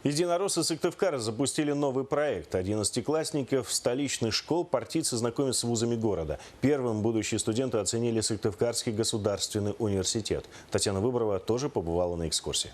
Единороссы Сыктывкара запустили новый проект. 11-классников столичных школ партийцы знакомят с вузами города. Первым будущие студенты оценили Сыктывкарский государственный университет. Татьяна Выборова тоже побывала на экскурсии.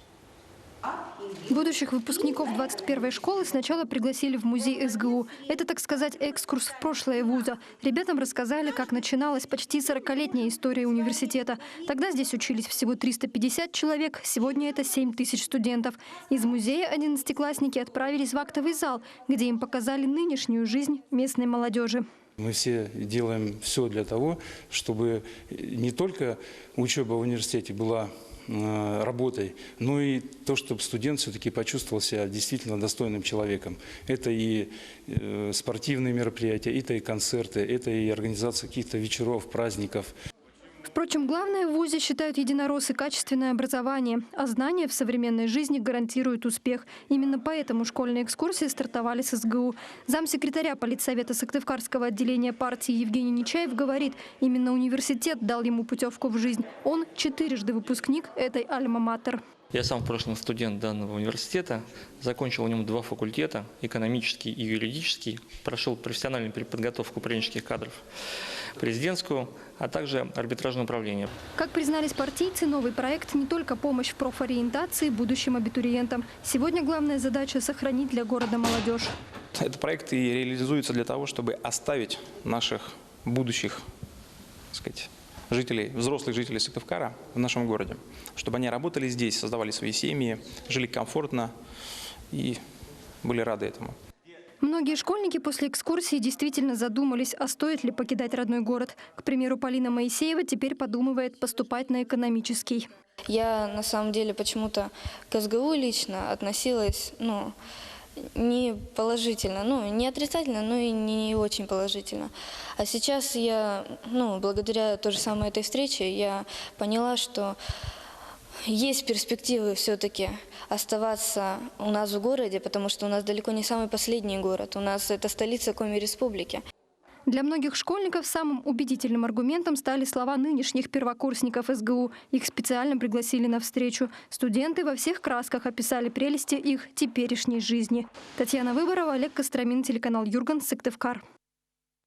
Будущих выпускников 21-й школы сначала пригласили в музей СГУ. Это, так сказать, экскурс в прошлое вуза. Ребятам рассказали, как начиналась почти 40-летняя история университета. Тогда здесь учились всего 350 человек, сегодня это 7000 студентов. Из музея 11-классники отправились в актовый зал, где им показали нынешнюю жизнь местной молодежи. Мы все делаем все для того, чтобы не только учеба в университете была работой, но и то, чтобы студент все-таки почувствовал себя действительно достойным человеком. Это и спортивные мероприятия, это и концерты, это и организация каких-то вечеров, праздников. Впрочем, главное в вузе, считают единороссы, качественное образование. А знания в современной жизни гарантируют успех. Именно поэтому школьные экскурсии стартовали с СГУ. Замсекретаря политсовета Сыктывкарского отделения партии Евгений Нечаев говорит, именно университет дал ему путевку в жизнь. Он 4-жды выпускник этой альма-матер. Я сам в прошлом студент данного университета, закончил в нем 2 факультета, экономический и юридический, прошел профессиональную переподготовку управленческих кадров, президентскую, а также арбитражное управление. Как признались партийцы, новый проект не только помощь в профориентации будущим абитуриентам. Сегодня главная задача – сохранить для города молодежь. Этот проект и реализуется для того, чтобы оставить наших будущих, так сказать, жителей, взрослых жителей Сыктывкара в нашем городе, чтобы они работали здесь, создавали свои семьи, жили комфортно и были рады этому. Многие школьники после экскурсии действительно задумались, а стоит ли покидать родной город. К примеру, Полина Моисеева теперь подумывает поступать на экономический. Я на самом деле почему-то к СГУ лично относилась, не положительно, не отрицательно, но и не очень положительно. А сейчас я, благодаря той же самой этой встрече, я поняла, что есть перспективы все-таки оставаться у нас в городе, потому что у нас далеко не самый последний город, у нас это столица Коми Республики. Для многих школьников самым убедительным аргументом стали слова нынешних первокурсников СГУ. Их специально пригласили на встречу. Студенты во всех красках описали прелести их теперешней жизни. Татьяна Выборова, Олег Костромин, телеканал Юрган, Сыктывкар.